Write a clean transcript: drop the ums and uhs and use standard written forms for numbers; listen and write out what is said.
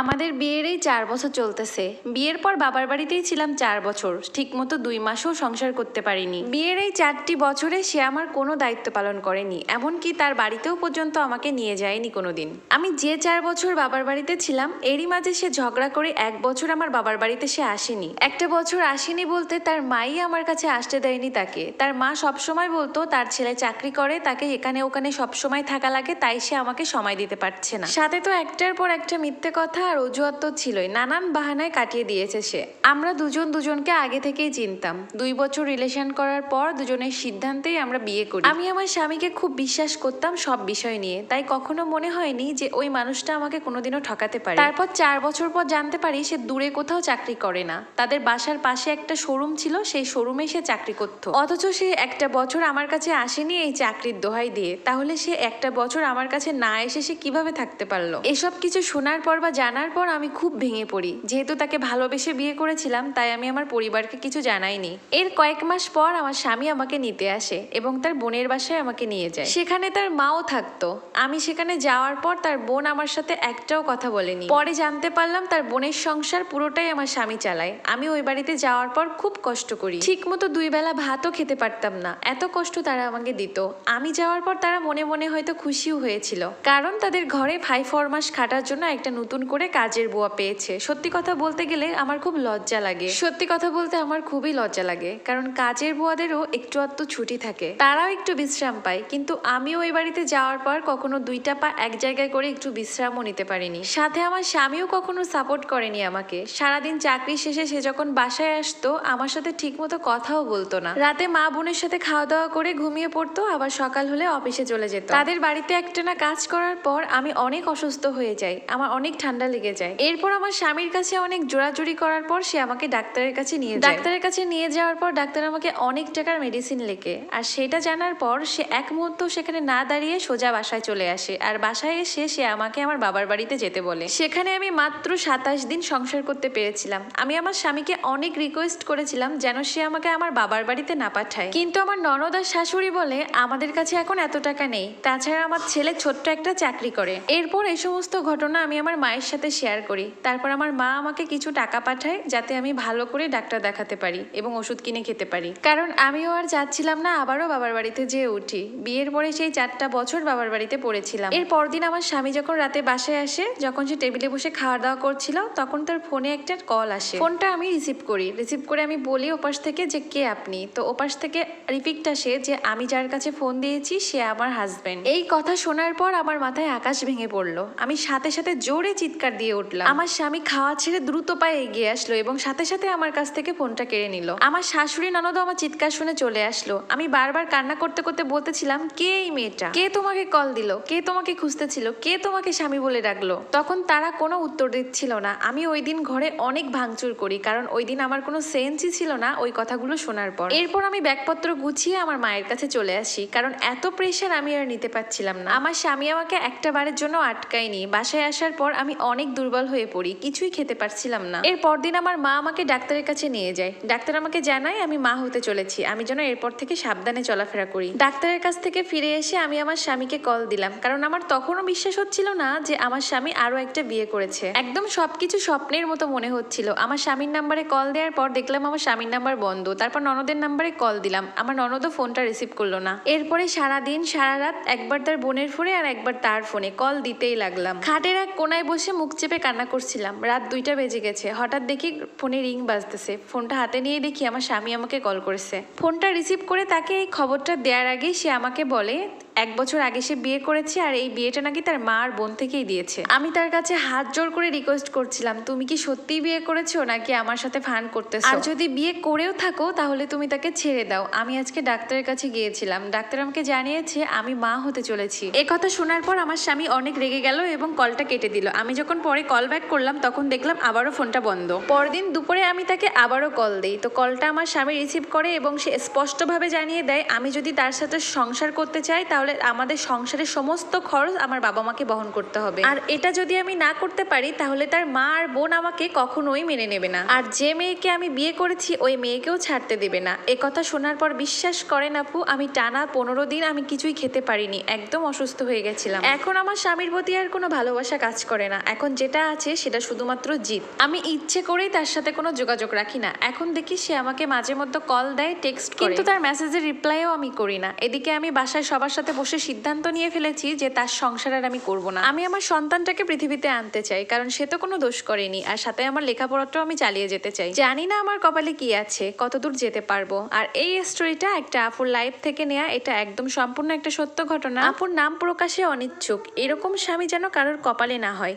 আমাদের বিয়ের এই 4 বছর চলতেছে। বিয়ের পর বাবার বাড়িতেই ছিলাম 4 বছর, ঠিক মতো 2 মাসও সংসার করতে পারিনি। বিয়ের এই 4টি বছরে সে আমার কোনো দায়িত্ব পালন করেনি, এমনকি তার বাড়িতেও পর্যন্ত আমাকে নিয়ে যায়নি কোনোদিন। আমি যে 4 বছর বাবার বাড়িতে ছিলাম, এরই মাঝে সে ঝগড়া করে 1 বছর আমার বাবার বাড়িতে সে আসেনি। একটা বছর আসেনি বলতে তার মাই আমার কাছে আসতে দেয়নি তাকে। তার মা সবসময় বলতো তার ছেলে চাকরি করে, তাকে এখানে ওখানে সবসময় থাকা লাগে, তাই সে আমাকে সময় দিতে পারছে না। সাথে তো একটার পর একটা মিথ্যে কথা আর অজুহাত তো ছিলই, নানান বাহানায় কাটিয়ে দিয়েছে সে। আমরা দুজনকে আগে থেকেই চিনতাম। 2 বছর রিলেশন করার পর দুজনের সিদ্ধান্তেই আমরা বিয়ে করি। আমি আমার স্বামীকে খুব বিশ্বাস করতাম সব বিষয় নিয়ে, তাই কখনো মনে হয়নি যে ওই মানুষটা আমাকে কোনোদিনও ঠকাতে পারে। তারপর 4 বছর পর জানতে পারি সে দূরে কোথাও চাকরি করে না, তাদের বাসার পাশে একটা শোরুম ছিল, সেই শোরুমে সে চাকরি করত। অথচ সে একটা বছর আমার কাছে আসেনি এই চাকরির দোহাই দিয়ে। তাহলে সে একটা বছর আমার কাছে না এসে সে কিভাবে থাকতে পারলো? এসব কিছু শোনার পর বা জানার পর আমি খুব ভেঙে পড়ি। যেহেতু তাকে ভালোবেসে বিয়ে করেছিলাম, তাই আমি আমার পরিবারকে কিছু জানাইনি। এর কয়েক মাস পর আমার স্বামী আমাকে নিতে আসে এবং তার বোনের বাসায় আমাকে নিয়ে যায়। সেখানে তার মাও থাকতো। আমি সেখানে যাওয়ার পর তার বোন আমার সাথে একটাও কথা বলেনি। পরে জানতে পারলাম তার বোনের সংসার পুরোটাই আমার স্বামী চালায়। আমি ওই বাড়িতে যাওয়ার পর খুব কষ্ট করি, ঠিক মতো 2 বেলা ভাতও খেতে পারতাম না, এত কষ্ট তারা আমাকে দিত। আমি যাওয়ার পর তারা মনে মনে হয়তো খুশিও হয়েছিল, কারণ তাদের ঘরে 5-4 মাস খাটার জন্য একটা নতুন করে কাজের বুয়া পেয়েছে। সত্যি কথা বলতে গেলে আমার খুব লজ্জা লাগে, সত্যি কথা বলতে আমার খুবই লজ্জা লাগে, কারণ কাজের বুয়াদেরও একটু আধটু ছুটি থাকে, তারাও একটু বিশ্রাম পায়। কিন্তু আমি ওই বাড়িতে যাওয়ার পর কখনো 2টা পা এক জায়গায় করে একটু বিশ্রামও নিতে পারিনি। সাথে আমার স্বামীও কখনো সাপোর্ট করেনি আমাকে। সারাদিন চাকরি শেষে সে যখন বাসায় আসতো, আমার সাথে ঠিক মতো কথাও বলতো না। রাতে মা বোনের সাথে খাওয়া দাওয়া করে ঘুমিয়ে পড়তো, আবার সকাল হলে অফিসে চলে যেত। তাদের বাড়িতে একটানা কাজ করার পর আমি অনেক অসুস্থ হয়ে যাই, আমার অনেক ঠান্ডা লেগে যায়। এরপর আমার স্বামীর কাছে অনেক জোরাজুরি করার পর সে আমাকে ডাক্তারের কাছে নিয়ে যায়। ডাক্তারের কাছে নিয়ে যাওয়ার পর ডাক্তার আমাকে অনেক টাকার মেডিসিন লেখে, আর সেটা জানার পর সে এক মুহূর্ত সেখানে না দাঁড়িয়ে সোজা বাসায় চলে আসে। আর বাসায় এসে সে আমাকে আমার বাবার বাড়িতে যেতে বলে। সেখানে আমি মাত্র 27 দিন সংসার করতে পেরেছিলাম। আমি আমার স্বামীকে অনেক রিকোয়েস্ট করেছিলাম যেন সে আমাকে আমার বাবার বাড়িতে না পাঠায়, কিন্তু আমার ননদ আর শাশুড়ি বলে আমাদের কাছে এখন এত টাকা নেই, তাছাড়া আমার ছেলে ছোট্ট একটা চাকরি করে। এরপর এই সমস্ত ঘটনা আমি আমার মায়ের সাথে শেয়ার করি। তারপর আমার মা আমাকে কিছু টাকা পাঠায় যাতে আমি ভালো করে ডাক্তার দেখাতে পারি এবং ওষুধ কিনে খেতে পারি, কারণ আমিও আর যাচ্ছিলাম না আবারও বাবার বাড়িতে যেয়ে উঠি। বিয়ের পরে সেই 4টা বছর বাবার বাড়িতে পড়েছিলাম। এর পরদিন আমার স্বামী যখন রাতে বাসায় আসে, যখন সে টেবিলে বসে খাওয়া দাওয়া করছিল, তখন তার ফোনে একটা কল আসে। ফোনটা আমি রিসিভ করি। রিসিভ করে আমি বলি ওপাশ থেকে যে কে আপনি? তো ওপাশ থেকে রিপিট আসে যে আমি যার কাছে ফোন দিয়েছি সে আমার হাজবেন্ড। এই কথা শোনার পর আমার মাথায় আকাশ ভেঙে পড়লো। আমি সাথে সাথে জোরে চিৎকার দিয়ে উঠলাম। আমার স্বামী খাওয়া ছেড়ে দ্রুত পায়ে এগিয়ে আসলো এবং সাথে সাথে আমার কাছ থেকে ফোনটা কেড়ে নিল। আমার শাশুড়ি ননদও আমার চিৎকার শুনে চলে আসলো। আমি বারবার কান্না করতে করতে বলতেছিলাম, কে এই মেয়েটা? কে তোমাকে কল দিল? কে তোমাকে খুঁজতেছিল? কে তোমাকে স্বামী বলে ডাকলো? তখন তারা কোনো উত্তর দিচ্ছিল না। আমি ওই দিন ঘরে অনেক ভাঙচুর করি, কারণ ওই দিন আমার কোনো সেন্সই ছিল না ওই কথাগুলো শোনার পর। এরপর আমি ব্যাগপত্র গুছিয়ে আমার মায়ের কাছে চলে আসি, কারণ এত প্রেশার আমি আর নিতে পারছিলাম না। আমার স্বামী আমাকে একটা বারের জন্য আটকায়নি। বাসায় আসার পর আমি অনেক দুর্বল হয়ে পড়ি, কিছুই খেতে পারছিলাম না। এর পরদিন আমার মা আমাকে ডাক্তারের কাছে নিয়ে যায়। ডাক্তার আমাকে জানায় আমি মা হতে চলেছি, আমি যেন এরপর থেকে সাবধানে চলাফেরা করি। ডাক্তারের কাছ থেকে ফিরে এসে আমি আমার স্বামীকে কল দিলাম, কারণ আমার তখনও বিশ্বাস হচ্ছিল না যে আমার স্বামী আরো একটা বিয়ে করেছে। একদম সবকিছু স্বপ্নের মতো মনে হচ্ছিল। আমার স্বামীর নাম্বারে কল দেওয়ার পর দেখলাম আমার স্বামীর নাম্বার বন্ধ। তারপর ননদের নাম্বারে কল দিলাম, আমার ননদও ফোনটা রিসিভ করলো না। এরপরে সারাদিন সারা রাত একবার তার বোনের ফোনে আর একবার তার ফোনে কল দিতেই লাগলাম। খাটের এক কোনায় বসে মুখ চেপে কান্না করছিলাম। রাত 2টা বেজে গেছে। হঠাৎ দেখি ফোনে রিং বাজতেছে। ফোনটা হাতে নিয়ে দেখি আমার স্বামী আমাকে কল করেছে। ফোনটা রিসিভ করে তাকে এই খবরটা দেওয়ার আগেই সে আমাকে বলে 1 বছর আগে সে বিয়ে করেছে, আর এই বিয়েটা নাকি তার মা আর বোন থেকেই দিয়েছে। আমি তার কাছে হাত জোর করে রিকোয়েস্ট করছিলাম, তুমি কি সত্যিই বিয়ে করেছো নাকি আমার সাথে ফান করতেছো? আর যদি বিয়ে করেও থাকো তাহলে তুমি তাকে ছেড়ে দাও। আমি আজকে ডাক্তারের কাছে গিয়েছিলাম, ডাক্তার আমাকে জানিয়েছে আমি মা হতে চলেছি। এই কথা শোনার পর আমার স্বামী অনেক রেগে গেল এবং কলটা কেটে দিল। আমি যখন পরে কল ব্যাক করলাম তখন দেখলাম আবারও ফোনটা বন্ধ। পরদিন দুপুরে আমি তাকে আবারও কল দিই, তো কলটা আমার স্বামী রিসিভ করে এবং সে স্পষ্টভাবে জানিয়ে দেয় আমি যদি তার সাথে সংসার করতে চাই তাহলে তাহলে আমাদের সংসারের সমস্ত খরচ আমার বাবা মাকে বহন করতে হবে। আর এটা যদি আমি না করতে পারি তাহলে তার মা আর বোন আমাকে কখনোই মেনে নেবে না। আর যে মেয়েকে আমি বিয়ে করেছি ওই মেয়েকেও ছাড়তে দেবে না। এ কথা শোনার পর বিশ্বাস করেন আপু, আমি টানা 15 দিন আমি কিছুই খেতে পারিনি, একদম অসুস্থ হয়ে গেছিলাম। এখন আমার স্বামীর প্রতি আর কোনো ভালোবাসা কাজ করে না। এখন যেটা আছে সেটা শুধুমাত্র জিদ। আমি ইচ্ছে করেই তার সাথে কোনো যোগাযোগ রাখি না। এখন দেখি সে আমাকে মাঝে মধ্যে কল দেয়, টেক্সট করে, কিন্তু তার মেসেজের রিপ্লাইও আমি করি না। এদিকে আমি বাসায় সবার সাথে বসে সিদ্ধান্ত নিয়ে ফেলেছি যে তার সংসার আর আমি করব না। আমি আমার সন্তানটাকে পৃথিবীতে আনতে চাই, কারণ সে তো কোনো দোষ করেনি। আর সাথে আমার লেখাপড়াটাও আমি চালিয়ে যেতে চাই। জানি না আমার কপালে কি আছে, কতদূর যেতে পারবো। আর এই স্টোরিটা একটা আপুর লাইফ থেকে নেয়া, এটা একদম সম্পূর্ণ একটা সত্য ঘটনা। আপুর নাম প্রকাশে অনিচ্ছুক। এরকম স্বামী যেন কারোর কপালে না হয়।